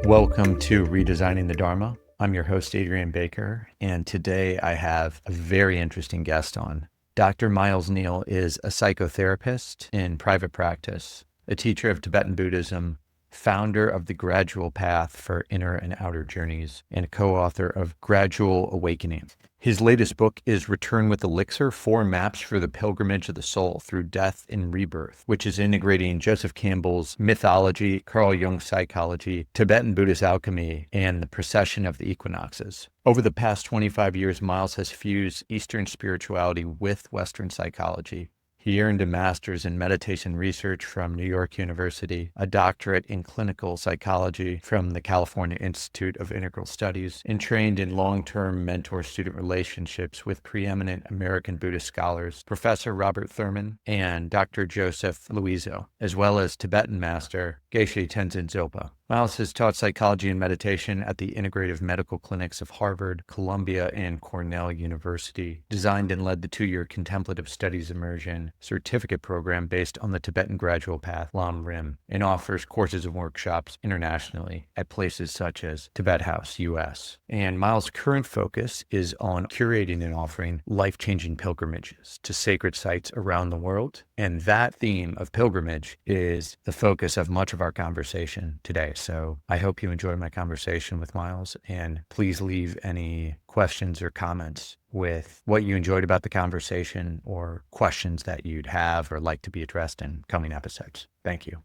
Welcome to Redesigning the Dharma. I'm your host, Adrian Baker, and today I have a very interesting guest on. Dr. Miles Neale is a psychotherapist in private practice, a teacher of Tibetan Buddhism, founder of the Gradual Path for Inner and Outer Journeys, and a co-author of Gradual Awakening. His latest book is Return with Elixir, 4 Maps for the Pilgrimage of the Soul Through Death and Rebirth, which is integrating Joseph Campbell's mythology, Carl Jung's psychology, Tibetan Buddhist alchemy, and the precession of the equinoxes. Over the past 25 years, Miles has fused Eastern spirituality with Western psychology. He earned a master's in meditation research from New York University, a doctorate in clinical psychology from the California Institute of Integral Studies, and trained in long-term mentor-student relationships with preeminent American Buddhist scholars, Professor Robert Thurman and Dr. Joseph Luizzo, as well as Tibetan master Geshe Tenzin Zopa. Miles has taught psychology and meditation at the integrative medical clinics of Harvard, Columbia, and Cornell University, designed and led the 2-year contemplative studies immersion certificate program based on the Tibetan Gradual Path, Lam Rim, and offers courses and workshops internationally at places such as Tibet House, US. And Miles' current focus is on curating and offering life-changing pilgrimages to sacred sites around the world. And that theme of pilgrimage is the focus of much of our conversation today. So I hope you enjoyed my conversation with Miles, and please leave any questions or comments with what you enjoyed about the conversation or questions that you'd have or like to be addressed in coming episodes. Thank you.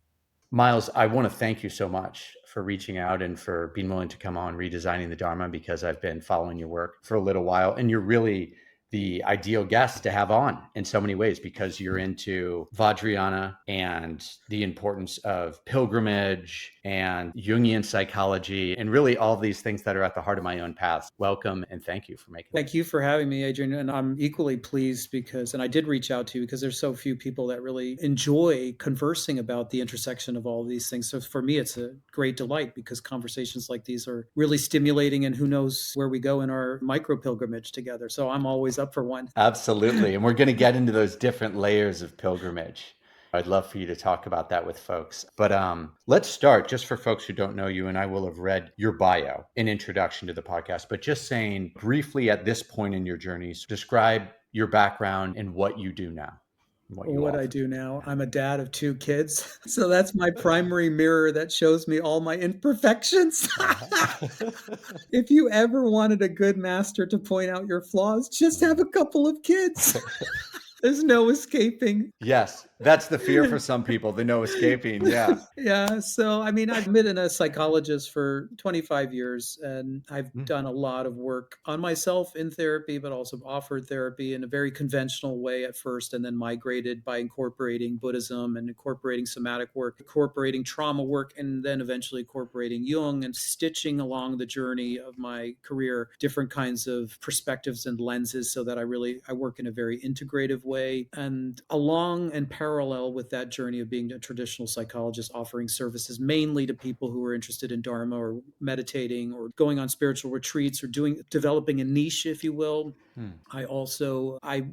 Miles, I want to thank you so much for reaching out and for being willing to come on Redesigning the Dharma, because I've been following your work for a little while, and you're really the ideal guest to have on in so many ways, because you're into Vajrayana and the importance of pilgrimage and Jungian psychology and really all these things that are at the heart of my own path. Welcome, and thank you for making it. Thank you for having me, Adrian. And I'm equally pleased because, and I did reach out to you because there's so few people that really enjoy conversing about the intersection of all of these things. So for me, it's a great delight because conversations like these are really stimulating, and who knows where we go in our micro pilgrimage together. So I'm always up for one. Absolutely. And we're going to get into those different layers of pilgrimage. I'd love for you to talk about that with folks. But let's start, just for folks who don't know you, and I will have read your bio, an introduction to the podcast, but just saying briefly at this point in your journeys, describe your background and what you do now. What I do now, I'm a dad of 2 kids. So that's my primary mirror that shows me all my imperfections. If you ever wanted a good master to point out your flaws, just have a couple of kids. There's no escaping. Yes, that's the fear for some people, the no escaping. Yeah. Yeah. So, I mean, I've been a psychologist for 25 years, and I've done a lot of work on myself in therapy, but also offered therapy in a very conventional way at first, and then migrated by incorporating Buddhism and incorporating somatic work, incorporating trauma work, and then eventually incorporating Jung, and stitching along the journey of my career different kinds of perspectives and lenses, so that I work in a very integrative way. And along and parallel with that journey of being a traditional psychologist, offering services mainly to people who are interested in Dharma or meditating or going on spiritual retreats or developing a niche, if you will. I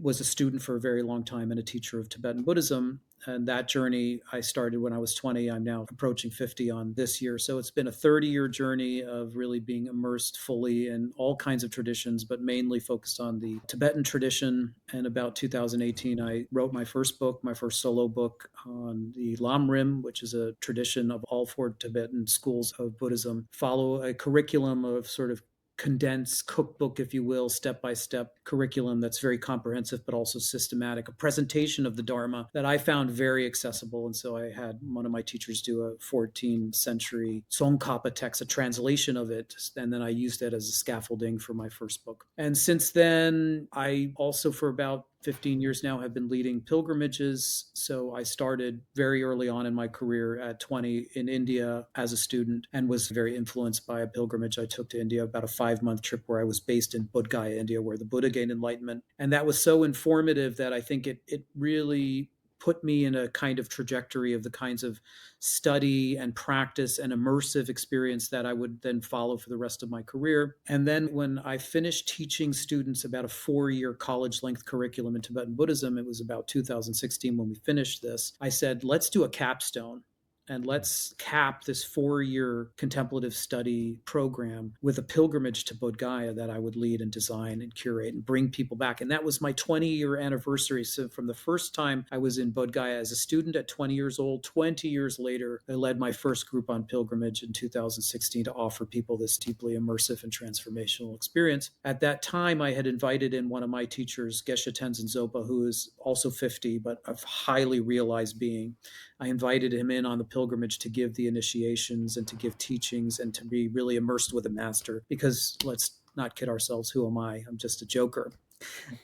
was a student for a very long time and a teacher of Tibetan Buddhism. And that journey I started when I was 20. I'm now approaching 50 on this year. So it's been a 30-year journey of really being immersed fully in all kinds of traditions, but mainly focused on the Tibetan tradition. And about 2018, I wrote my first book, my first solo book on the Lam Rim, which is a tradition of all 4 Tibetan schools of Buddhism, follow a curriculum of sort of condensed cookbook, if you will, step-by-step curriculum that's very comprehensive, but also systematic, a presentation of the Dharma that I found very accessible. And so I had one of my teachers do a 14th century Tsongkhapa text, a translation of it, and then I used it as a scaffolding for my first book. And since then, I also, for about 15 years now, have been leading pilgrimages. So I started very early on in my career at 20 in India as a student, and was very influenced by a pilgrimage I took to India, about a 5-month trip where I was based in Bodh Gaya, India, where the Buddha gained enlightenment. And that was so informative that I think it really put me in a kind of trajectory of the kinds of study and practice and immersive experience that I would then follow for the rest of my career. And then when I finished teaching students about a 4-year college-length curriculum in Tibetan Buddhism, it was about 2016 when we finished this, I said, let's do a capstone. and let's cap this 4-year contemplative study program with a pilgrimage to Bodh Gaya that I would lead and design and curate and bring people back. And that was my 20-year anniversary. So from the first time I was in Bodh Gaya as a student at 20 years old, 20 years later, I led my first group on pilgrimage in 2016 to offer people this deeply immersive and transformational experience. At that time, I had invited in one of my teachers, Geshe Tenzin Zopa, who is also 50, but a highly realized being. I invited him in on the pilgrimage to give the initiations and to give teachings and to be really immersed with a master, because let's not kid ourselves, who am I? I'm just a joker.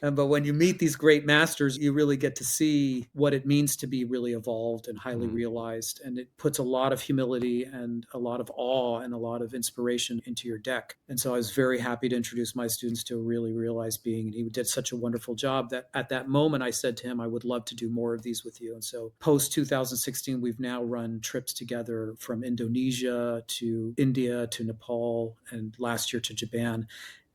But when you meet these great masters, you really get to see what it means to be really evolved and highly realized. And it puts a lot of humility and a lot of awe and a lot of inspiration into your deck. And so I was very happy to introduce my students to a really realized being. And he did such a wonderful job that at that moment I said to him, I would love to do more of these with you. And so post 2016, we've now run trips together from Indonesia to India to Nepal, and last year to Japan,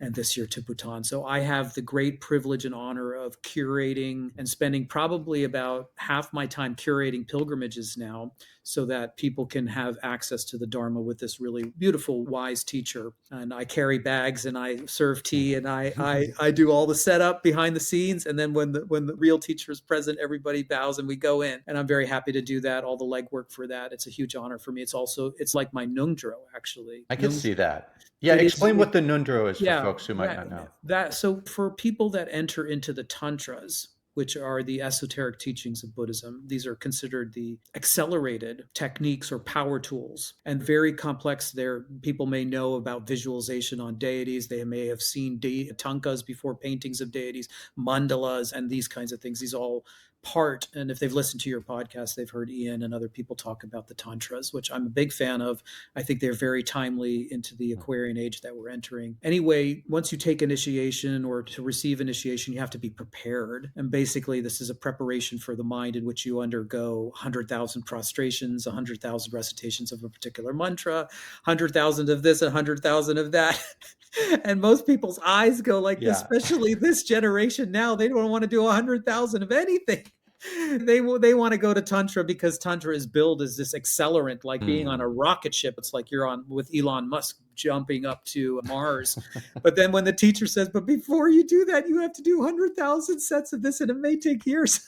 and this year to Bhutan. So I have the great privilege and honor of curating and spending probably about half my time curating pilgrimages now, so that people can have access to the Dharma with this really beautiful, wise teacher. And I carry bags and I serve tea and I do all the setup behind the scenes. And then when the real teacher is present, everybody bows and we go in. And I'm very happy to do that, all the legwork for that. It's a huge honor for me. It's like my Nungdro, actually. I could see that. Yeah, explain what the Nundro is for folks who might not know. So for people that enter into the tantras, which are the esoteric teachings of Buddhism, these are considered the accelerated techniques or power tools, and very complex. There, people may know about visualization on deities. They may have seen tankas before, paintings of deities, mandalas, and these kinds of things. These all part, and if they've listened to your podcast, they've heard Ian and other people talk about the tantras, which I'm a big fan of. I think they're very timely into the Aquarian age that we're entering. Anyway, once you take initiation or to receive initiation, you have to be prepared. And basically, this is a preparation for the mind in which you undergo 100,000 prostrations, 100,000 recitations of a particular mantra, 100,000 of this, 100,000 of that. And most people's eyes go like this, especially this generation now. They don't want to do 100,000 of anything. They want to go to Tantra because Tantra is billed as this accelerant, like being on a rocket ship. It's like you're on with Elon Musk jumping up to Mars. But then when the teacher says, but before you do that, you have to do 100,000 sets of this and it may take years.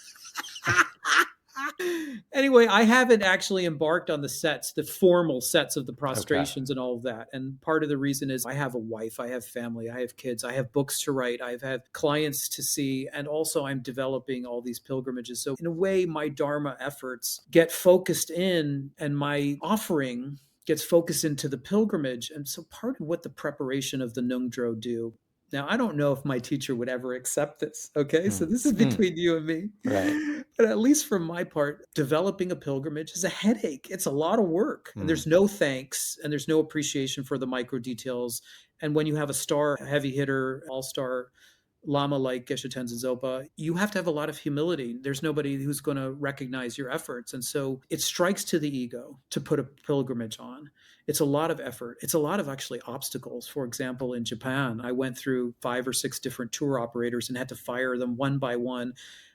Anyway, I haven't actually embarked on the formal sets of the prostrations and all of that. And part of the reason is I have a wife, I have family, I have kids, I have books to write, I've had clients to see, and also I'm developing all these pilgrimages. So in a way, my Dharma efforts get focused in, and my offering gets focused into the pilgrimage. And so part of what the preparation of the Nungdro do. Now, I don't know if my teacher would ever accept this, okay? So this is between you and me. Right. But at least from my part, developing a pilgrimage is a headache. It's a lot of work. And there's no thanks and there's no appreciation for the micro details. And when you have a heavy hitter, all-star Lama like Geshe Tenzin Zopa, you have to have a lot of humility. There's nobody who's going to recognize your efforts. And so it strikes to the ego to put a pilgrimage on. It's a lot of effort. It's a lot of actually obstacles. For example, in Japan, I went through 5 or 6 different tour operators and had to fire them one by one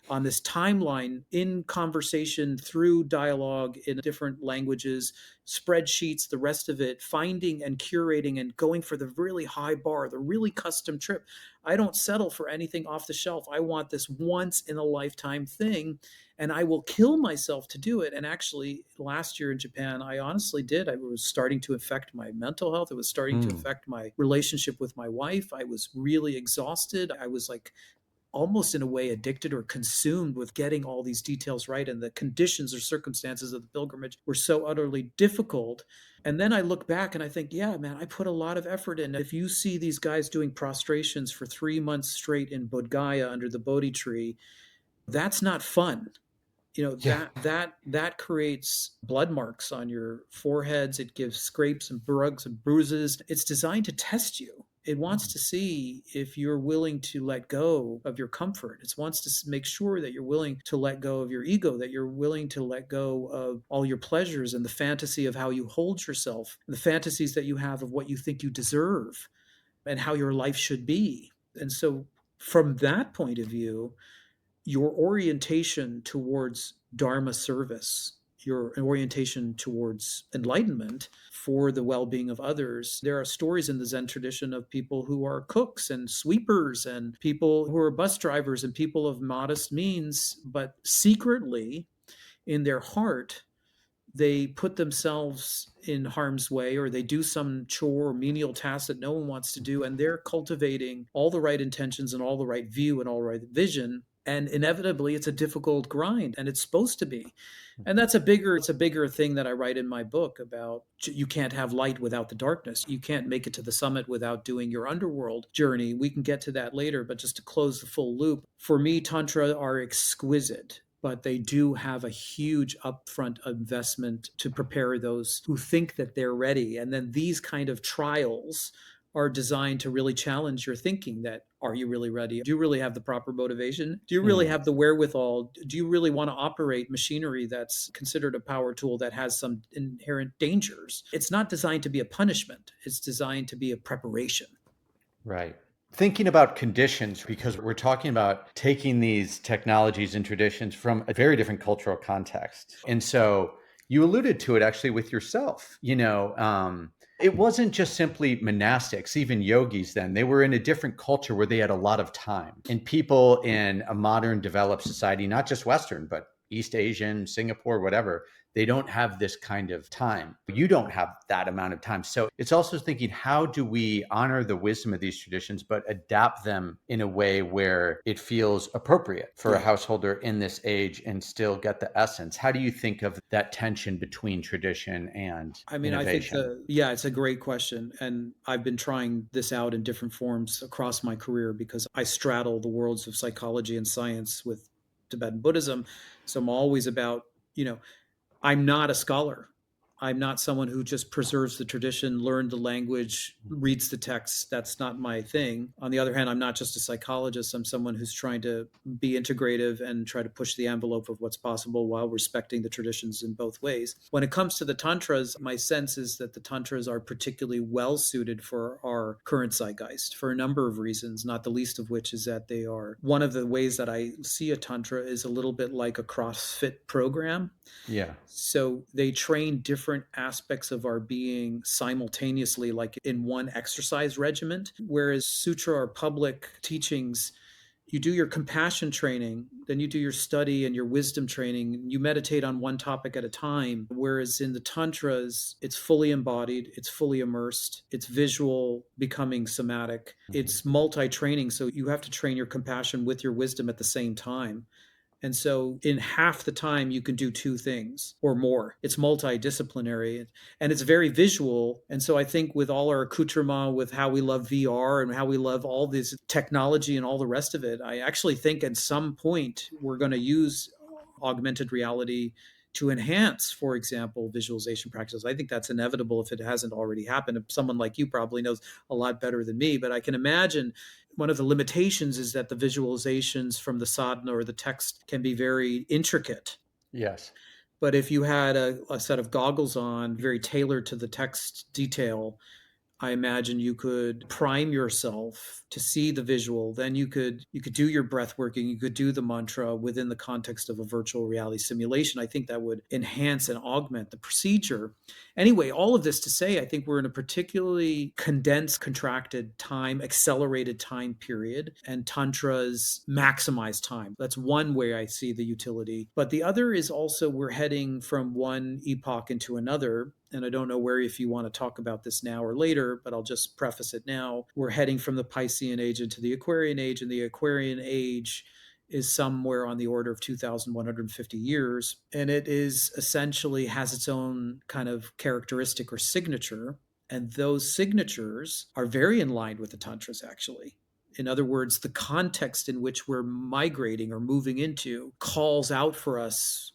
on this timeline, in conversation, through dialogue in different languages, spreadsheets, the rest of it, finding and curating and going for the really high bar, the really custom trip. I don't settle for anything off the shelf. I want this once in a lifetime thing, and I will kill myself to do it. And actually, last year in Japan, I honestly did. I was starting to affect my mental health. It was starting to affect my relationship with my wife. I was really exhausted. I was like almost in a way addicted or consumed with getting all these details right. And the conditions or circumstances of the pilgrimage were so utterly difficult. And then I look back and I think, yeah, man, I put a lot of effort in. If you see these guys doing prostrations for 3 months straight in Bodh Gaya under the Bodhi tree, that's not fun. That creates blood marks on your foreheads. It gives scrapes and bugs and bruises. It's designed to test you. It wants to see if you're willing to let go of your comfort. It wants to make sure that you're willing to let go of your ego, that you're willing to let go of all your pleasures and the fantasy of how you hold yourself, the fantasies that you have of what you think you deserve and how your life should be. And so from that point of view, your orientation towards Dharma service your orientation towards enlightenment for the well-being of others. There are stories in the Zen tradition of people who are cooks and sweepers and people who are bus drivers and people of modest means, but secretly in their heart they put themselves in harm's way, or they do some chore or menial task that no one wants to do, and they're cultivating all the right intentions and all the right view and all the right vision. And inevitably it's a difficult grind, and it's supposed to be. And that's a bigger thing that I write in my book about. You can't have light without the darkness. You can't make it to the summit without doing your underworld journey. We can get to that later, but just to close the full loop, for me tantra are exquisite, but they do have a huge upfront investment to prepare those who think that they're ready. And then these kind of trials are designed to really challenge your thinking that, are you really ready? Do you really have the proper motivation? Do you really have the wherewithal? Do you really want to operate machinery that's considered a power tool that has some inherent dangers? It's not designed to be a punishment. It's designed to be a preparation. Right. Thinking about conditions, because we're talking about taking these technologies and traditions from a very different cultural context. And so you alluded to it actually with yourself. It wasn't just simply monastics, even yogis then. They were in a different culture where they had a lot of time. And people in a modern developed society, not just Western, but East Asian, Singapore, whatever, they don't have this kind of time. You don't have that amount of time. So it's also thinking, how do we honor the wisdom of these traditions, but adapt them in a way where it feels appropriate for a householder in this age and still get the essence? How do you think of that tension between tradition and innovation? I think it's a great question. And I've been trying this out in different forms across my career because I straddle the worlds of psychology and science with Tibetan Buddhism. So I'm always about, I'm not a scholar. I'm not someone who just preserves the tradition, learned the language, reads the text. That's not my thing. On the other hand, I'm not just a psychologist. I'm someone who's trying to be integrative and try to push the envelope of what's possible while respecting the traditions in both ways. When it comes to the tantras, my sense is that the tantras are particularly well suited for our current zeitgeist for a number of reasons, not the least of which is that they are one of the ways that I see a tantra is a little bit like a CrossFit program. Yeah. So they train different aspects of our being simultaneously, like in one exercise regimen. Whereas sutra or public teachings, you do your compassion training, then you do your study and your wisdom training. You meditate on one topic at a time. Whereas in the tantras, it's fully embodied, it's fully immersed, it's visual, becoming somatic, it's multi-training. So you have to train your compassion with your wisdom at the same time. And so in half the time, you can do two things or more. It's multidisciplinary and it's very visual. And so I think with all our accoutrement, with how we love VR and how we love all this technology and all the rest of it, I actually think at some point we're going to use augmented reality to enhance, for example, visualization practices. I think that's inevitable if it hasn't already happened. Someone like you probably knows a lot better than me, but I can imagine one of the limitations is that the visualizations from the sadhana or the text can be very intricate. Yes. But if you had a set of goggles on, very tailored to the text detail, I imagine you could prime yourself to see the visual. Then you could do your breath working. You could do the mantra within the context of a virtual reality simulation. I think that would enhance and augment the procedure. Anyway, all of this to say, I think we're in a particularly condensed, contracted time, accelerated time period, and tantras maximize time. That's one way I see the utility. But the other is also we're heading from one epoch into another. And I don't know where, if you want to talk about this now or later, but I'll just preface it now. We're heading from the Piscean age into the Aquarian age, and the Aquarian age is somewhere on the order of 2,150 years. And it is essentially has its own kind of characteristic or signature. And those signatures are very in line with the Tantras, actually. In other words, the context in which we're migrating or moving into calls out for us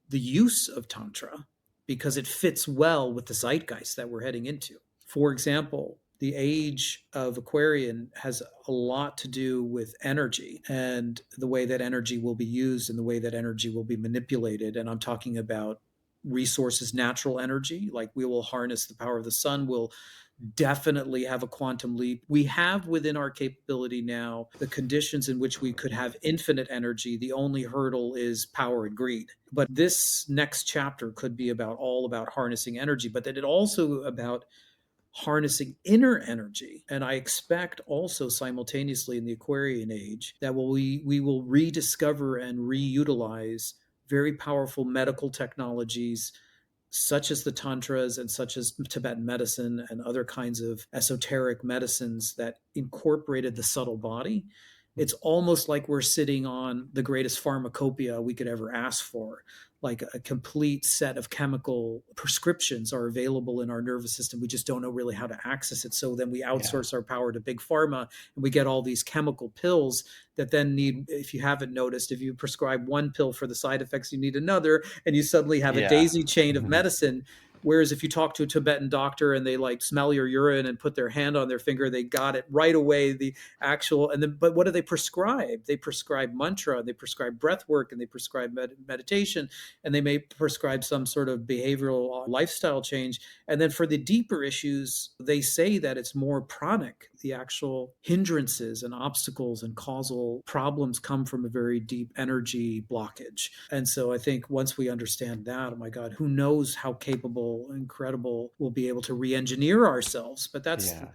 the use of Tantra because it fits well with the zeitgeist that we're heading into. For example, the age of Aquarian has a lot to do with energy and the way that energy will be used and the way that energy will be manipulated. And I'm talking about resources, natural energy, like we will harness the power of the sun, we'll definitely have a quantum leap. We have within our capability now the conditions in which we could have infinite energy. The only hurdle is power and greed. But this next chapter could be about all about harnessing energy, but that it also about harnessing inner energy. And I expect also simultaneously in the Aquarian age that we will rediscover and reutilize very powerful medical technologies such as the tantras and such as Tibetan medicine and other kinds of esoteric medicines that incorporated the subtle body. It's almost like we're sitting on the greatest pharmacopoeia we could ever ask for. Like a complete set of chemical prescriptions are available in our nervous system. We just don't know really how to access it. So then we Yeah. outsource our power to big pharma and we get all these chemical pills that then need, if you haven't noticed, if you prescribe one pill for the side effects, you need another, and you suddenly have a Yeah. daisy chain of medicine. Whereas if you talk to a Tibetan doctor and they like smell your urine and put their hand on their finger, they got it right away. The actual, and then, but what do they prescribe? They prescribe mantra, they prescribe breath work, and they prescribe meditation, and they may prescribe some sort of behavioral lifestyle change. And then for the deeper issues, they say that it's more pranic. The actual hindrances and obstacles and causal problems come from a very deep energy blockage. And so I think once we understand that, oh my God, who knows how capable, incredible we'll be able to re engineer ourselves. But that's Yeah.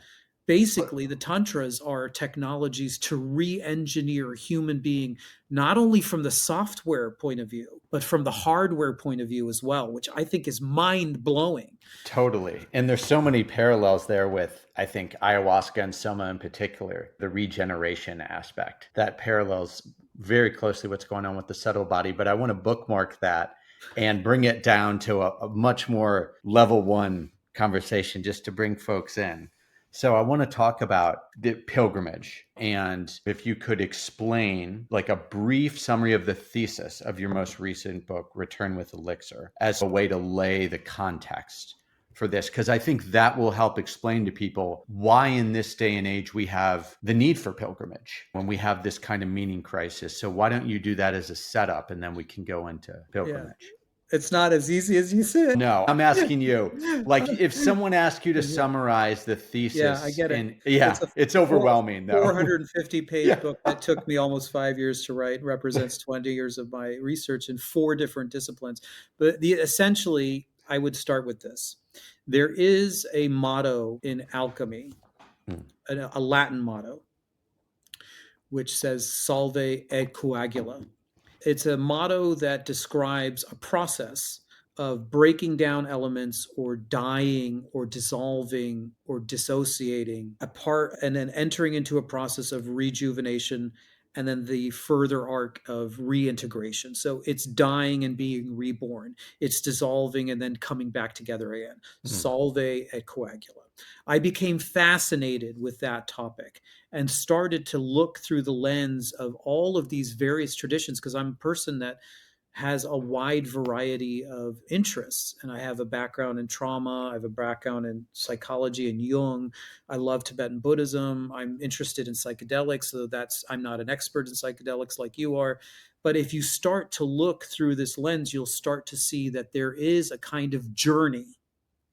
basically the tantras are technologies to re-engineer a human being, not only from the software point of view but from the hardware point of view as well, which I think is mind-blowing. Totally. And there's so many parallels there with, I think, ayahuasca and Soma in particular, the regeneration aspect that parallels very closely what's going on with the subtle body. But I want to bookmark that and bring it down to a much more level one conversation just to bring folks in. So I want to talk about the pilgrimage, and if you could explain like a brief summary of the thesis of your most recent book, Return with Elixir, as a way to lay the context for this, because I think that will help explain to people why in this day and age we have the need for pilgrimage when we have this kind of meaning crisis. So why don't you do that as a setup and then we can go into Yeah, pilgrimage? it's not as easy as you said. No, I'm asking you, like if someone asked you to summarize the Yeah, I thesis get it. in, yeah, It's a it's overwhelming though. 450 page Yeah. book that took me almost 5 years to write, represents 20 years of my research in four different disciplines. But essentially, I would start with this. There is a motto in alchemy, a Latin motto, which says salve et coagula. It's a motto that describes a process of breaking down elements or dying or dissolving or dissociating apart and then entering into a process of rejuvenation and then the further arc of reintegration. So it's dying and being reborn. It's dissolving and then coming back together again. Salve et coagula. I became fascinated with that topic and started to look through the lens of all of these various traditions because I'm a person that has a wide variety of interests. And I have a background in trauma, I have a background in psychology and Jung. I love Tibetan Buddhism. I'm interested in psychedelics, so that's I'm not an expert in psychedelics like you are. But if you start to look through this lens, you'll start to see that there is a kind of journey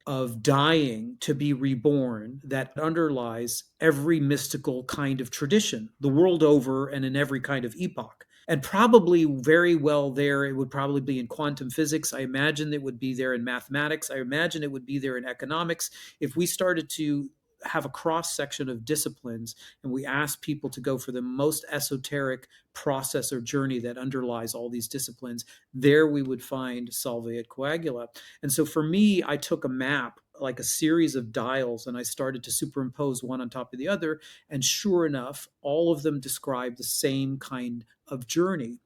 of dying to be reborn that underlies every mystical kind of tradition the world over and in every kind of epoch. And probably very well there, it would probably be in quantum physics. I imagine it would be there in mathematics. I imagine it would be there in economics. If we started to have a cross section of disciplines and we ask people to go for the most esoteric process or journey that underlies all these disciplines, there we would find Salve et Coagula. And so for me, I took a map, like a series of dials, and I started to superimpose one on top of the other. And sure enough, all of them describe the same kind of journey.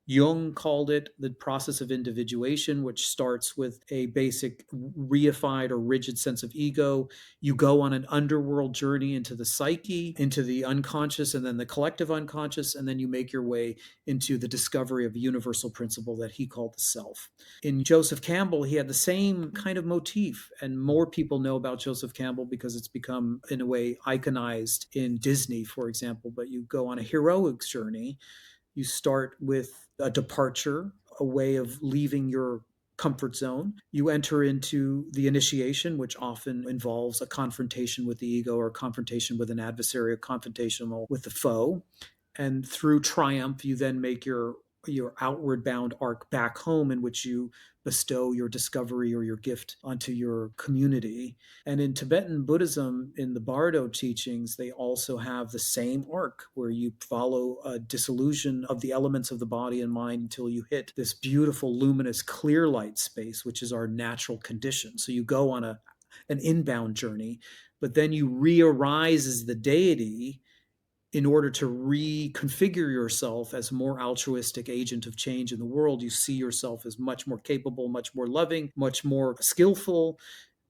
Jung called it the process of individuation, which starts with a basic reified or rigid sense of ego. You go on an underworld journey into the psyche, into the unconscious, and then the collective unconscious, and then you make your way into the discovery of a universal principle that he called the self. In Joseph Campbell, he had the same kind of motif, and more people know about Joseph Campbell because it's become, in a way, iconized in Disney, for example. But you go on a heroic journey. You start with a departure, a way of leaving your comfort zone. You enter into the initiation, which often involves a confrontation with the ego or a confrontation with an adversary, or confrontation with the foe. And through triumph, you then make your outward bound arc back home, in which you bestow your discovery or your gift onto your community. And in Tibetan Buddhism, in the Bardo teachings, they also have the same arc where you follow a dissolution of the elements of the body and mind until you hit this beautiful, luminous, clear light space, which is our natural condition. So you go on an inbound journey, but then you re-arise as the deity in order to reconfigure yourself as a more altruistic agent of change in the world. You see yourself as much more capable, much more loving, much more skillful.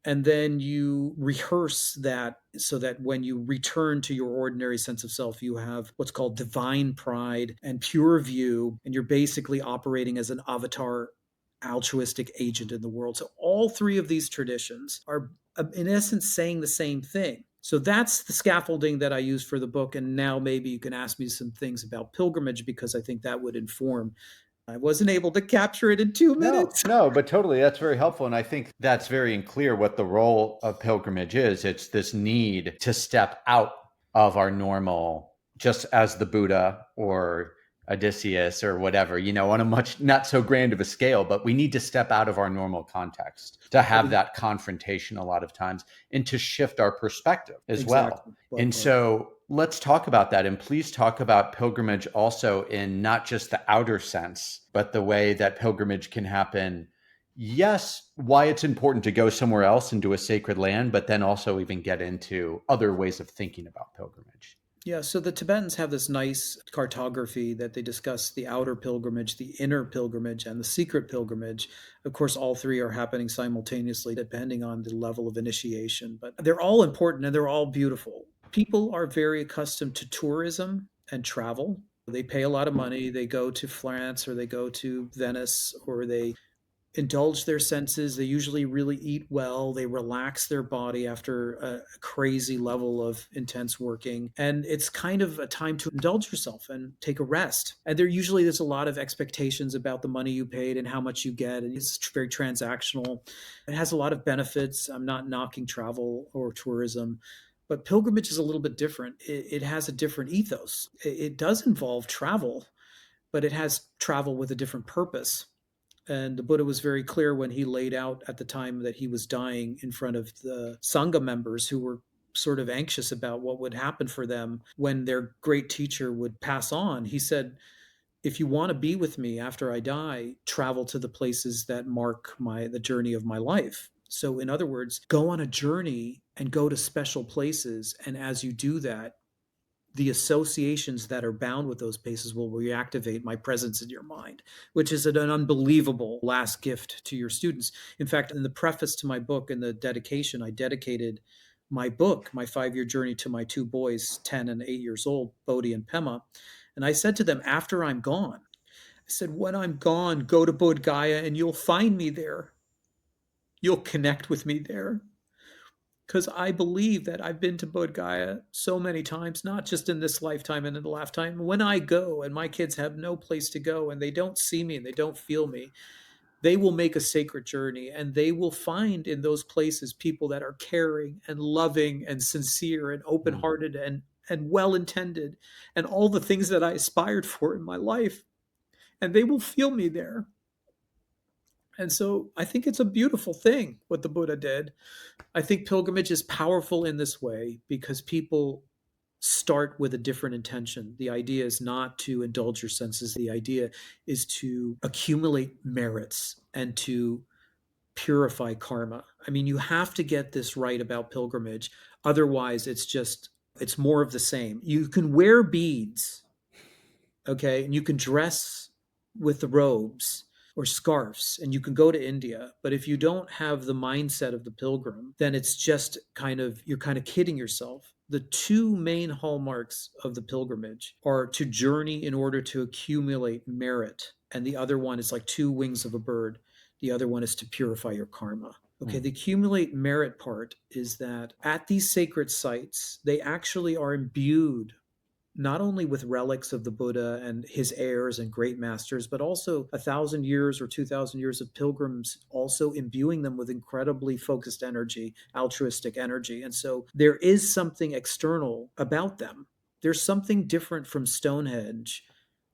And then you rehearse that so that when you return to your ordinary sense of self, you have what's called divine pride and pure view. And you're basically operating as an avatar altruistic agent in the world. So all three of these traditions are, in essence, saying the same thing. So that's the scaffolding that I use for the book. And now maybe you can ask me some things about pilgrimage, because I think that would inform. I wasn't able to capture it in 2 minutes. No, but totally. That's very helpful. And I think that's very clear what the role of pilgrimage is. It's this need to step out of our normal, just as the Buddha or Odysseus or whatever, on a much not so grand of a scale, but we need to step out of our normal context to have that confrontation a lot of times and to shift our perspective as well. And so let's talk about that. And please talk about pilgrimage also in not just the outer sense, but the way that pilgrimage can happen. Yes, why it's important to go somewhere else into a sacred land, but then also even get into other ways of thinking about pilgrimage. Yeah, so the Tibetans have this nice cartography that they discuss the outer pilgrimage, the inner pilgrimage, and the secret pilgrimage. Of course, all three are happening simultaneously depending on the level of initiation, but they're all important and they're all beautiful. People are very accustomed to tourism and travel. They pay a lot of money. They go to France or they go to Venice or they indulge their senses. They usually really eat well. They relax their body after a crazy level of intense working. And it's kind of a time to indulge yourself and take a rest. And there's a lot of expectations about the money you paid and how much you get. And it's very transactional. It has a lot of benefits. I'm not knocking travel or tourism. But pilgrimage is a little bit different. It has a different ethos. It does involve travel, but it has travel with a different purpose. And the Buddha was very clear when he laid out at the time that he was dying in front of the Sangha members who were sort of anxious about what would happen for them when their great teacher would pass on. He said, if you want to be with me after I die, travel to the places that mark the journey of my life. So in other words, go on a journey and go to special places. And as you do that, the associations that are bound with those places will reactivate my presence in your mind, which is an unbelievable last gift to your students. In fact, in the preface to my book, in the dedication, I dedicated my book, My 5-Year Journey, to my two boys, 10 and 8 years old, Bodhi and Pema. And I said to them, after I'm gone, I said, when I'm gone, go to Bodh Gaya and you'll find me there. You'll connect with me there. Because I believe that I've been to Bodh Gaya so many times, not just in this lifetime and in the lifetime. When I go and my kids have no place to go and they don't see me and they don't feel me, they will make a sacred journey and they will find in those places people that are caring and loving and sincere and open-hearted and well-intended and all the things that I aspired for in my life. And they will feel me there. And so I think it's a beautiful thing what the Buddha did. I think pilgrimage is powerful in this way because people start with a different intention. The idea is not to indulge your senses. The idea is to accumulate merits and to purify karma. I mean, you have to get this right about pilgrimage. Otherwise, it's more of the same. You can wear beads, okay, and you can dress with the robes or scarves and you can go to India. But if you don't have the mindset of the pilgrim, then it's just you're kind of kidding yourself. The two main hallmarks of the pilgrimage are to journey in order to accumulate merit. And the other one is like two wings of a bird. The other one is to purify your karma. Okay, the accumulate merit part is that at these sacred sites, they actually are imbued not only with relics of the Buddha and his heirs and great masters, but also 1,000 years or 2,000 years of pilgrims, also imbuing them with incredibly focused energy, altruistic energy. And so there is something external about them. There's something different from Stonehenge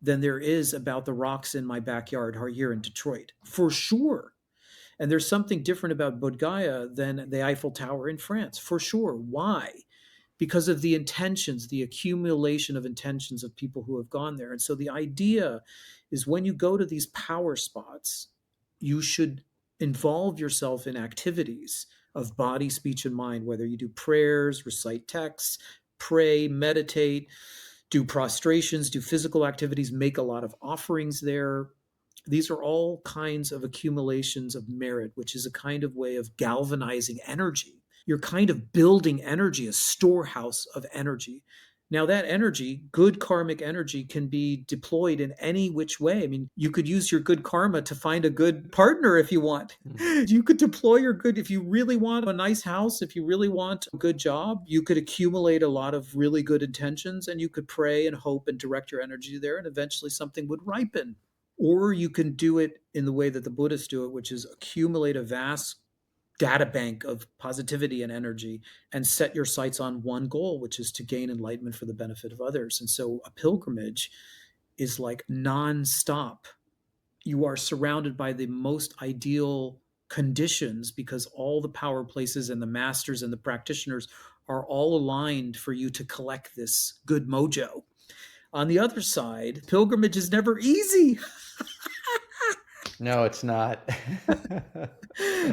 than there is about the rocks in my backyard here in Detroit, for sure. And there's something different about Bodh Gaya than the Eiffel Tower in France, for sure. Why? Because of the intentions, the accumulation of intentions of people who have gone there. And so the idea is when you go to these power spots, you should involve yourself in activities of body, speech, and mind, whether you do prayers, recite texts, pray, meditate, do prostrations, do physical activities, make a lot of offerings there. These are all kinds of accumulations of merit, which is a kind of way of galvanizing energy. You're kind of building energy, a storehouse of energy. Now, that energy, good karmic energy, can be deployed in any which way. I mean, you could use your good karma to find a good partner if you want. You could deploy your good, if you really want a nice house, if you really want a good job, you could accumulate a lot of really good intentions and you could pray and hope and direct your energy there, and eventually something would ripen. Or you can do it in the way that the Buddhists do it, which is accumulate a vast data bank of positivity and energy and set your sights on one goal, which is to gain enlightenment for the benefit of others. And so a pilgrimage is like nonstop. You are surrounded by the most ideal conditions because all the power places and the masters and the practitioners are all aligned for you to collect this good mojo. On the other side, pilgrimage is never easy. No, it's not.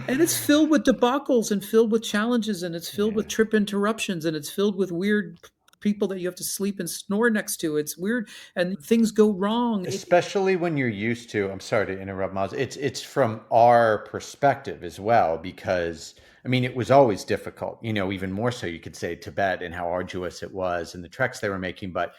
And it's filled with debacles and filled with challenges and it's filled Yeah. with trip interruptions and it's filled with weird people that you have to sleep and snore next to. It's weird and things go wrong. Especially when you're used to, I'm sorry to interrupt, Miles. It's from our perspective as well, because I mean, it was always difficult, even more so you could say Tibet and how arduous it was and the treks they were making. But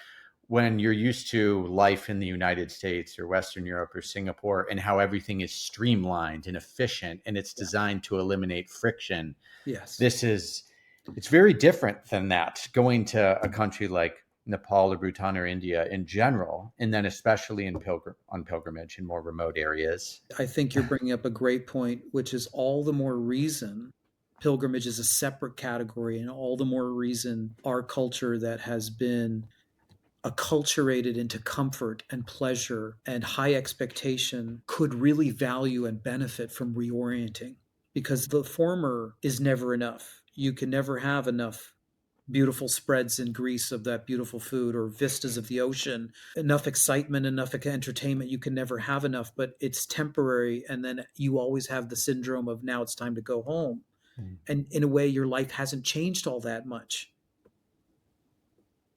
when you're used to life in the United States or Western Europe or Singapore and how everything is streamlined and efficient and it's designed to eliminate friction, Yes. it's very different than that. Going to a country like Nepal or Bhutan or India in general, and then especially on pilgrimage in more remote areas. I think you're bringing up a great point, which is all the more reason pilgrimage is a separate category, and all the more reason our culture that has been acculturated into comfort and pleasure and high expectation could really value and benefit from reorienting, because the former is never enough. You can never have enough beautiful spreads in Greece of that beautiful food or vistas of the ocean, enough excitement, enough entertainment. You can never have enough, but it's temporary. And then you always have the syndrome of now it's time to go home. And in a way, your life hasn't changed all that much.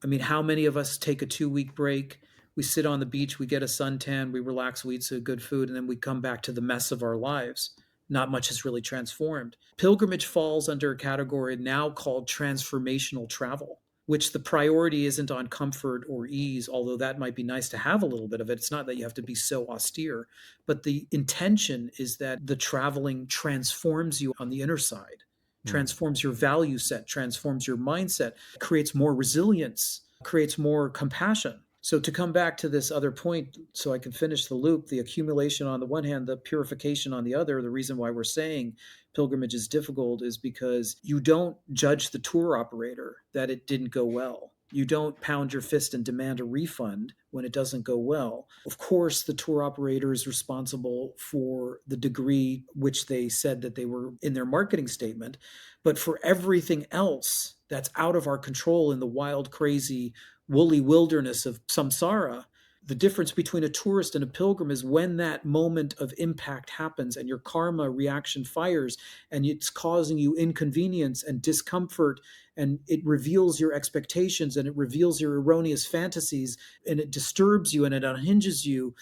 I mean, how many of us take a 2 week break? We sit on the beach, we get a suntan, we relax, we eat some good food, and then we come back to the mess of our lives. Not much has really transformed. Pilgrimage falls under a category now called transformational travel, which the priority isn't on comfort or ease, although that might be nice to have a little bit of it. It's not that you have to be so austere, but the intention is that the traveling transforms you on the inner side, transforms your value set, transforms your mindset, creates more resilience, creates more compassion. So to come back to this other point, so I can finish the loop, the accumulation on the one hand, the purification on the other, the reason why we're saying pilgrimage is difficult is because you don't judge the tour operator that it didn't go well. You don't pound your fist and demand a refund when it doesn't go well. Of course, the tour operator is responsible for the degree which they said that they were in their marketing statement. But for everything else that's out of our control in the wild, crazy, woolly wilderness of samsara, the difference between a tourist and a pilgrim is when that moment of impact happens and your karma reaction fires and it's causing you inconvenience and discomfort, and it reveals your expectations and it reveals your erroneous fantasies and it disturbs you and it unhinges you.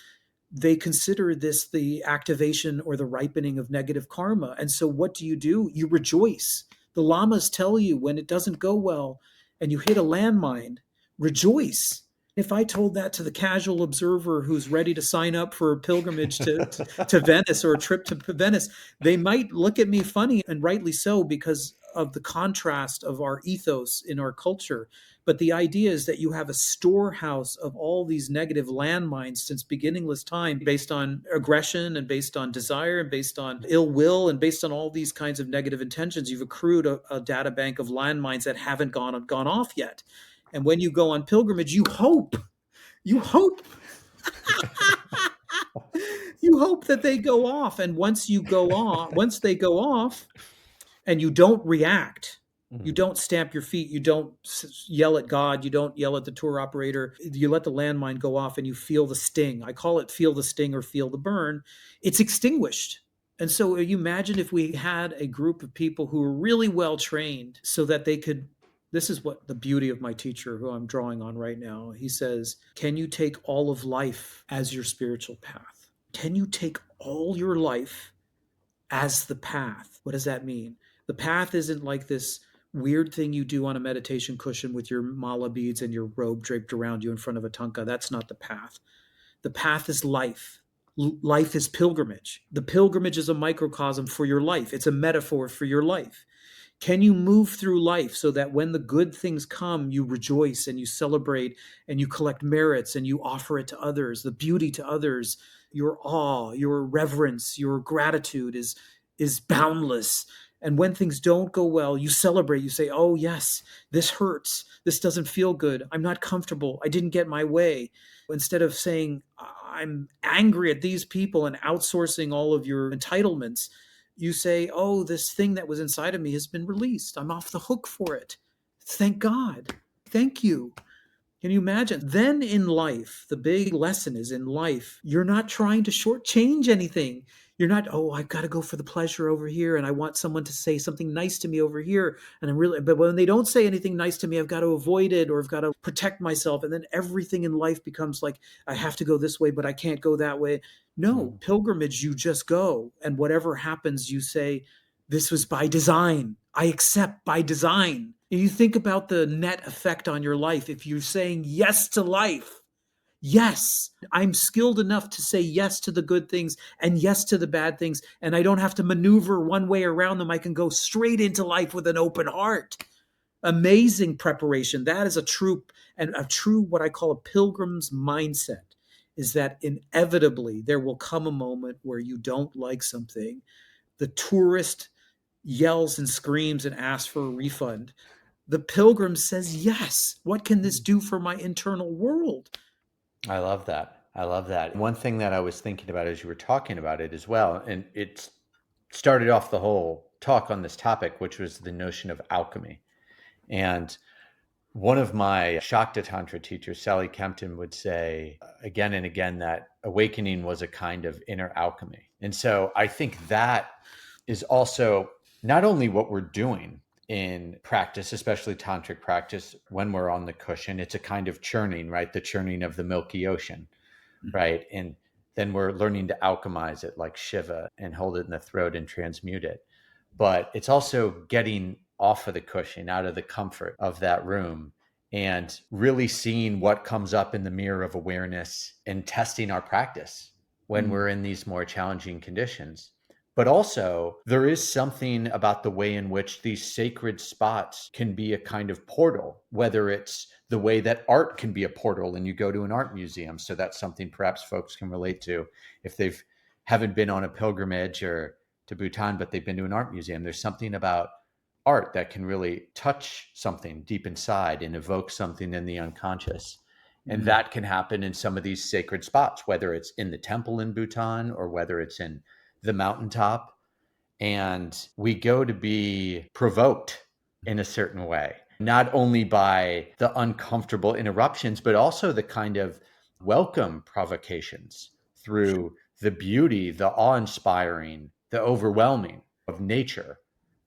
They consider this the activation or the ripening of negative karma. And so what do? You rejoice. The lamas tell you when it doesn't go well and you hit a landmine, rejoice. If I told that to the casual observer who's ready to sign up for a pilgrimage to Venice or a trip to Venice, they might look at me funny, and rightly so, because of the contrast of our ethos in our culture. But the idea is that you have a storehouse of all these negative landmines since beginningless time, based on aggression and based on desire and based on ill will and based on all these kinds of negative intentions. You've accrued a data bank of landmines that haven't gone off yet. And when you go on pilgrimage, you hope you hope that they go off. And once they go off, and you don't react, you don't stamp your feet, you don't yell at God, you don't yell at the tour operator, you let the landmine go off and you feel the sting. I call it feel the sting or feel the burn. It's extinguished. And so you imagine if we had a group of people who were really well trained so that they could. This is what the beauty of my teacher, who I'm drawing on right now. He says, can you take all of life as your spiritual path? Can you take all your life as the path? What does that mean? The path isn't like this weird thing you do on a meditation cushion with your mala beads and your robe draped around you in front of a tanka. That's not the path. The path is life. Life is pilgrimage. The pilgrimage is a microcosm for your life. It's a metaphor for your life. Can you move through life so that when the good things come, you rejoice and you celebrate and you collect merits and you offer it to others, the beauty to others, your awe, your reverence, your gratitude is boundless. And when things don't go well, you celebrate. You say, oh, yes, this hurts. This doesn't feel good. I'm not comfortable. I didn't get my way. Instead of saying, I'm angry at these people and outsourcing all of your entitlements, you say, oh, this thing that was inside of me has been released. I'm off the hook for it. Thank God. Thank you. Can you imagine? Then in life, the big lesson is in life, you're not trying to shortchange anything. You're not, oh, I've got to go for the pleasure over here, and I want someone to say something nice to me over here. But when they don't say anything nice to me, I've got to avoid it, or I've got to protect myself. And then everything in life becomes like, I have to go this way, but I can't go that way. No, pilgrimage, you just go. And whatever happens, you say, this was by design. I accept by design. And you think about the net effect on your life. If you're saying yes to life, yes, I'm skilled enough to say yes to the good things and yes to the bad things. And I don't have to maneuver one way around them. I can go straight into life with an open heart. Amazing preparation. That is a true what I call a pilgrim's mindset, is that inevitably there will come a moment where you don't like something. The tourist yells and screams and asks for a refund. The pilgrim says, yes, what can this do for my internal world? I love that. I love that. One thing that I was thinking about as you were talking about it as well, and it started off the whole talk on this topic, which was the notion of alchemy. And one of my Shakta Tantra teachers, Sally Kempton, would say again and again that awakening was a kind of inner alchemy. And so I think that is also not only what we're doing in practice, especially tantric practice, when we're on the cushion, it's a kind of churning, right? The churning of the Milky Ocean, right? And then we're learning to alchemize it like Shiva and hold it in the throat and transmute it. But it's also getting off of the cushion, out of the comfort of that room, and really seeing what comes up in the mirror of awareness and testing our practice when we're in these more challenging conditions. But also, there is something about the way in which these sacred spots can be a kind of portal, whether it's the way that art can be a portal and you go to an art museum. So that's something perhaps folks can relate to if they've haven't been on a pilgrimage or to Bhutan, but they've been to an art museum. There's something about art that can really touch something deep inside and evoke something in the unconscious. And that can happen in some of these sacred spots, whether it's in the temple in Bhutan or whether it's in the mountaintop. And we go to be provoked in a certain way, not only by the uncomfortable interruptions, but also the kind of welcome provocations through the beauty, the awe-inspiring, the overwhelming of nature,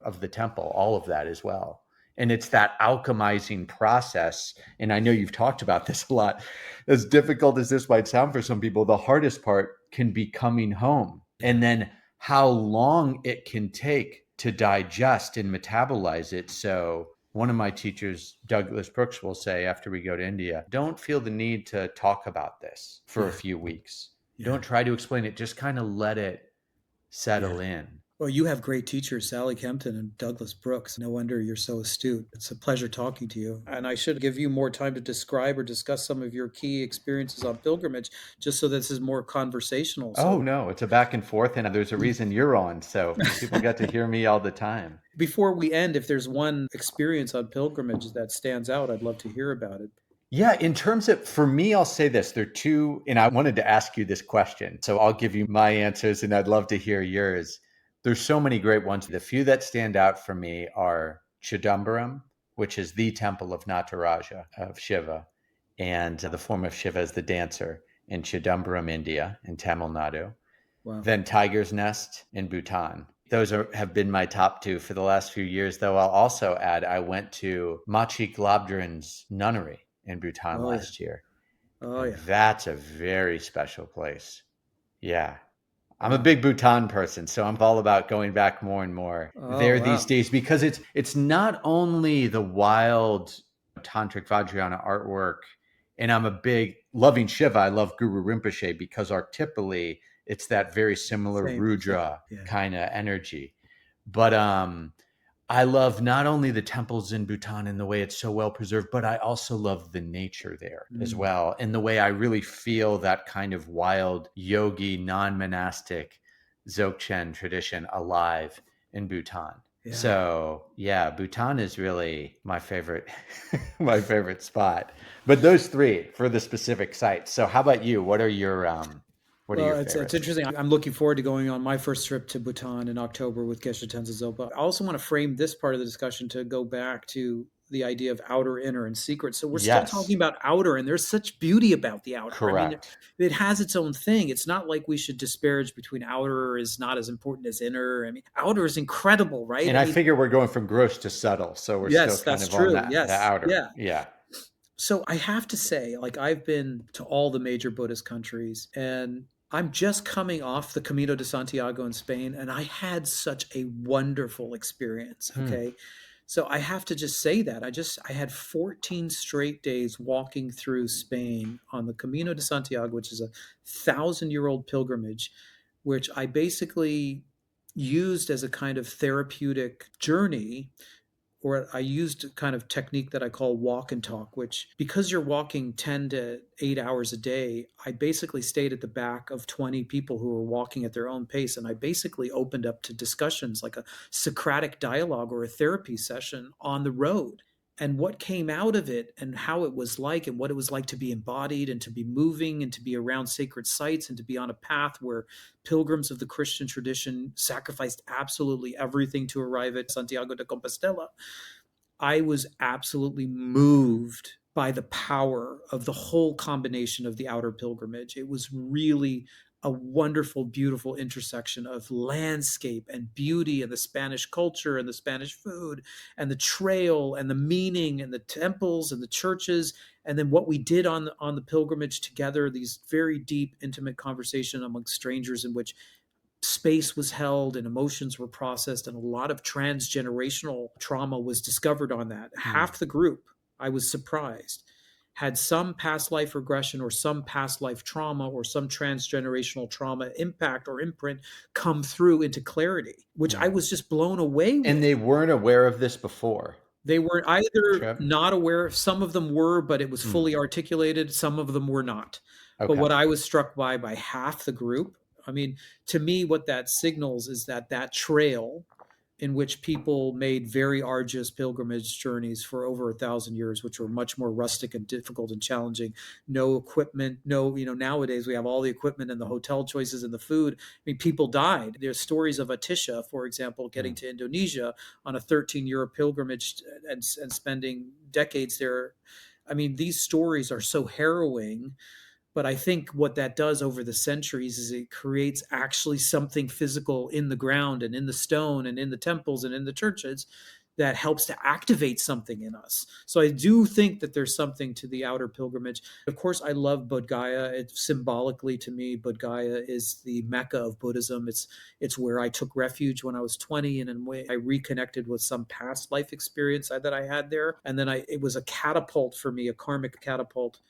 of the temple, all of that as well. And it's that alchemizing process. And I know you've talked about this a lot. As difficult as this might sound for some people, the hardest part can be coming home. And then how long it can take to digest and metabolize it. So one of my teachers, Douglas Brooks, will say after we go to India, don't feel the need to talk about this for a few weeks. Don't try to explain it. Just kind of let it settle in. Well, you have great teachers, Sally Kempton and Douglas Brooks. No wonder you're so astute. It's a pleasure talking to you. And I should give you more time to describe or discuss some of your key experiences on pilgrimage, just so this is more conversational. Oh, So no, it's a back and forth, and there's a reason you're on. So people get to hear me all the time. before we end, if there's one experience on pilgrimage that stands out, I'd love to hear about it. Yeah, in terms of, for me, I'll say this. There are two, and I wanted to ask you this question. So I'll give you my answers and I'd love to hear yours. There's so many great ones. The few that stand out for me are Chidambaram, which is the temple of Nataraja, of Shiva, and the form of Shiva is the dancer in Chidambaram, India, in Tamil Nadu. Wow. Then Tiger's Nest in Bhutan. Have been my top two for the last few years, though I'll also add I went to Machi Glabdran's nunnery in Bhutan Oh, yeah. last year. Oh, And yeah. that's a very special place. Yeah. I'm a Wow. big Bhutan person, so I'm all about going back more and more Oh, there these wow. days because it's not only the wild tantric Vajrayana artwork, and I'm a big loving Shiva. I love Guru Rinpoche because archetypally it's that very similar Same. Yeah. Rudra Yeah. kind of energy. But I love not only the temples in Bhutan and the way it's so well preserved, but I also love the nature there as Mm. well. And the way I really feel that kind of wild yogi, non monastic Dzogchen tradition alive in Bhutan. Yeah. So yeah, Bhutan is really my favorite, my favorite spot. But those three for the specific sites. So how about you? What are Well, your it's favorites? interesting. I'm looking forward to going on my first trip to Bhutan in October with Geshe Tenzo Zopa. I also want to frame this part of the discussion to go back to the idea of outer, inner, and secret. So we're still Yes, talking about outer, and there's such beauty about the outer. I mean, correct. it has its own thing. It's not like we should disparage between outer is not as important as inner. I mean, outer is incredible, right? And I I mean, figure we're going from gross to subtle, so we're still yes, kind that's of on true. that the Yes, outer. yeah. Yeah. So I have to say, like, I've been to all the major Buddhist countries, and I'm just coming off the Camino de Santiago in Spain, and I had such a wonderful experience. Hmm. Okay. So I have to just say that. I had 14 straight days walking through Spain on the Camino de Santiago, which is a 1,000-year-old pilgrimage, which I basically used as a kind of therapeutic journey, or I used a kind of technique that I call walk and talk, which because you're walking 10 to 8 hours a day, I basically stayed at the back of 20 people who were walking at their own pace. And I basically opened up to discussions like a Socratic dialogue or a therapy session on the road. And what came out of it and how it was like and what it was like to be embodied and to be moving and to be around sacred sites and to be on a path where pilgrims of the Christian tradition sacrificed absolutely everything to arrive at Santiago de Compostela. I was absolutely moved by the power of the whole combination of the outer pilgrimage. It was really a wonderful, beautiful intersection of landscape and beauty and the Spanish culture and the Spanish food and the trail and the meaning and the temples and the churches. And then what we did on the pilgrimage together, these very deep, intimate conversation among strangers in which space was held and emotions were processed, and a lot of transgenerational trauma was discovered on that. Hmm. Half the group, I was surprised, had some past life regression or some past life trauma or some transgenerational trauma impact or imprint come through into clarity, which I Hmm. was just blown away And they with. weren't aware of this before They were the either trip. not aware, some of them were, but it was Hmm. fully articulated, some of them were not. But Okay. what I was struck by half the group, I mean, to me, what that signals is that that trail in which people made very arduous pilgrimage journeys for over 1,000 years, which were much more rustic and difficult and challenging. No equipment, no, nowadays we have all the equipment and the hotel choices and the food. I mean, people died. There's stories of Atisha, for example, Hmm. getting to Indonesia on a 13-year pilgrimage and spending decades there. I mean, these stories are so harrowing, but I think what that does over the centuries is it creates actually something physical in the ground and in the stone and in the temples and in the churches that helps to activate something in us. So I do think that there's something to the outer pilgrimage. Of course, I love Bodh Gaya. It's symbolically to me, Bodh Gaya is the Mecca of Buddhism. It's where I took refuge when I was 20, and in a way I reconnected with some past life experience that I had there. And then it was a catapult for me, a karmic catapult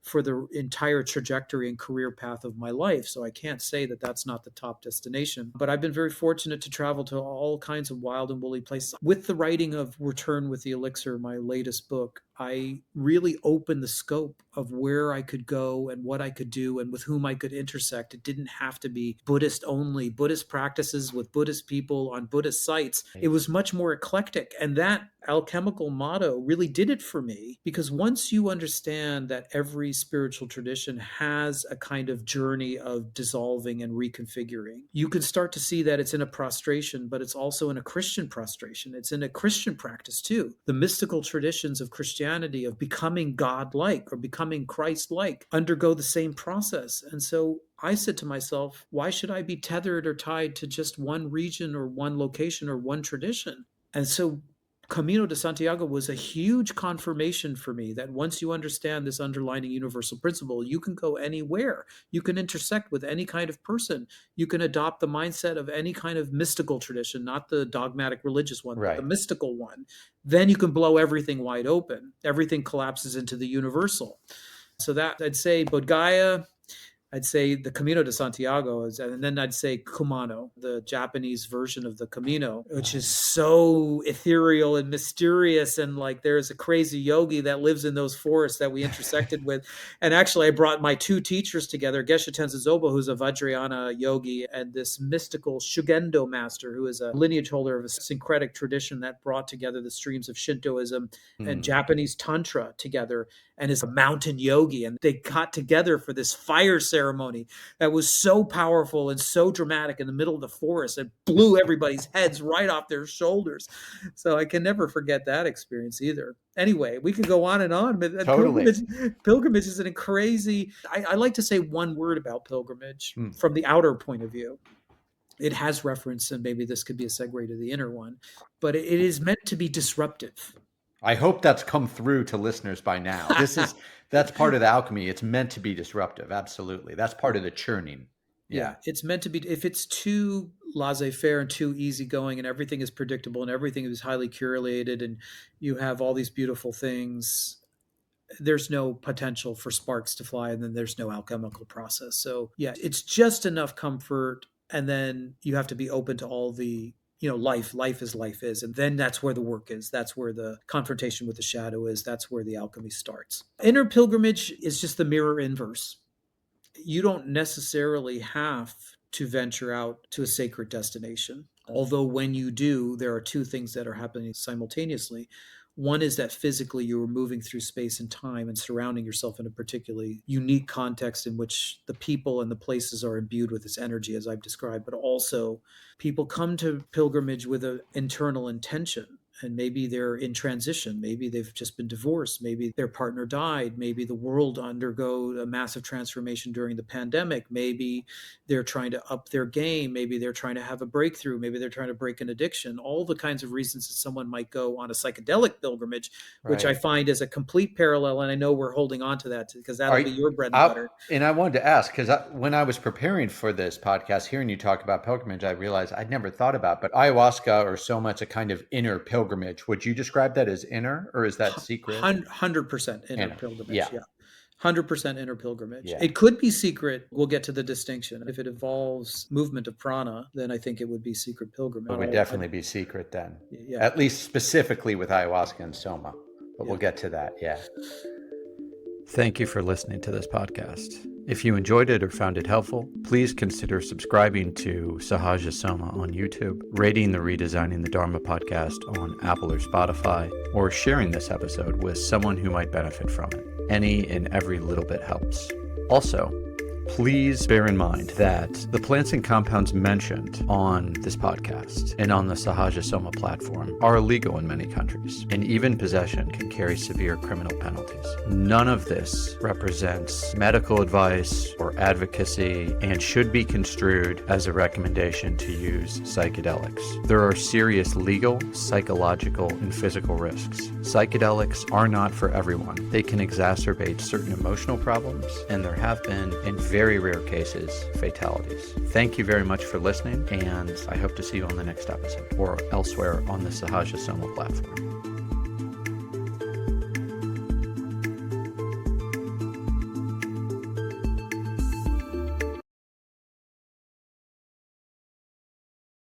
for the entire trajectory and career path of my life. So I can't say that that's not the top destination. But I've been very fortunate to travel to all kinds of wild and woolly places. With the writing of Return with the Elixir, my latest book, I really opened the scope of where I could go and what I could do and with whom I could intersect. It didn't have to be Buddhist only, Buddhist practices with Buddhist people on Buddhist sites. It was much more eclectic. And that alchemical motto really did it for me, because once you understand that every spiritual tradition has a kind of journey of dissolving and reconfiguring, you can start to see that it's in a prostration, but it's also in a Christian prostration. It's in a Christian practice too. The mystical traditions of Christianity, of becoming God-like or becoming Christ-like, undergo the same process. And so I said to myself, why should I be tethered or tied to just one region or one location or one tradition? And so Camino de Santiago was a huge confirmation for me that once you understand this underlying universal principle, you can go anywhere. You can intersect with any kind of person. You can adopt the mindset of any kind of mystical tradition, not the dogmatic religious one, but the mystical one. Then you can blow everything wide open. Everything collapses into the universal. So that, I'd say Bodh Gaya, I'd say the Camino de Santiago, and then I'd say Kumano, the Japanese version of the Camino, which is so ethereal and mysterious. And like there's a crazy yogi that lives in those forests that we intersected with. And actually, I brought my two teachers together, Geshe Tenzin Zobo, who's a Vajrayana yogi, and this mystical Shugendo master, who is a lineage holder of a syncretic tradition that brought together the streams of Shintoism and Japanese Tantra together, and is a mountain yogi. And they got together for this fire ceremony that was so powerful and so dramatic in the middle of the forest. It blew everybody's heads right off their shoulders. So I can never forget that experience either. Anyway, we could go on and on, but Totally. pilgrimage is a crazy, I like to say one word about pilgrimage from the outer point of view. It has reference, and maybe this could be a segue to the inner one, but it is meant to be disruptive. I hope that's come through to listeners by now. That's part of the alchemy. It's meant to be disruptive. Absolutely. That's part of the churning. Yeah. It's meant to be. If it's too laissez-faire and too easygoing and everything is predictable and everything is highly curated and you have all these beautiful things, there's no potential for sparks to fly, and then there's no alchemical process. So yeah, it's just enough comfort, and then you have to be open to all the life is. And then that's where the work is. That's where the confrontation with the shadow is. That's where the alchemy starts. Inner pilgrimage is just the mirror inverse. You don't necessarily have to venture out to a sacred destination. Although when you do, there are two things that are happening simultaneously. One is that physically you are moving through space and time and surrounding yourself in a particularly unique context in which the people and the places are imbued with this energy, as I've described. But also, people come to pilgrimage with an internal intention. And maybe they're in transition. Maybe they've just been divorced. Maybe their partner died. Maybe the world undergo a massive transformation during the pandemic. Maybe they're trying to up their game. Maybe they're trying to have a breakthrough. Maybe they're trying to break an addiction. All the kinds of reasons that someone might go on a psychedelic pilgrimage, which I find is a complete parallel. And I know we're holding on to that because that'll be your bread and butter. And I wanted to ask, because when I was preparing for this podcast, hearing you talk about pilgrimage, I realized I'd never thought about, but ayahuasca or so much a kind of inner pilgrimage. Would you describe that as inner, or is that secret? 100% inner pilgrimage. Yeah. 100% inner pilgrimage. Yeah. It could be secret. We'll get to the distinction. If it involves movement of prana, then I think it would be secret pilgrimage. It would definitely be secret then. Yeah. At least specifically with ayahuasca and soma. But we'll get to that. Yeah. Thank you for listening to this podcast. If you enjoyed it or found it helpful, please consider subscribing to Sahaja Soma on YouTube, rating the Redesigning the Dharma podcast on Apple or Spotify, or sharing this episode with someone who might benefit from it. Any and every little bit helps. Also, please bear in mind that the plants and compounds mentioned on this podcast and on the Sahaja Soma platform are illegal in many countries, and even possession can carry severe criminal penalties. None of this represents medical advice or advocacy and should be construed as a recommendation to use psychedelics. There are serious legal, psychological, and physical risks. Psychedelics are not for everyone. They can exacerbate certain emotional problems, and there have been, in very rare cases, fatalities. Thank you very much for listening, and I hope to see you on the next episode or elsewhere on the Sahaja Soma platform.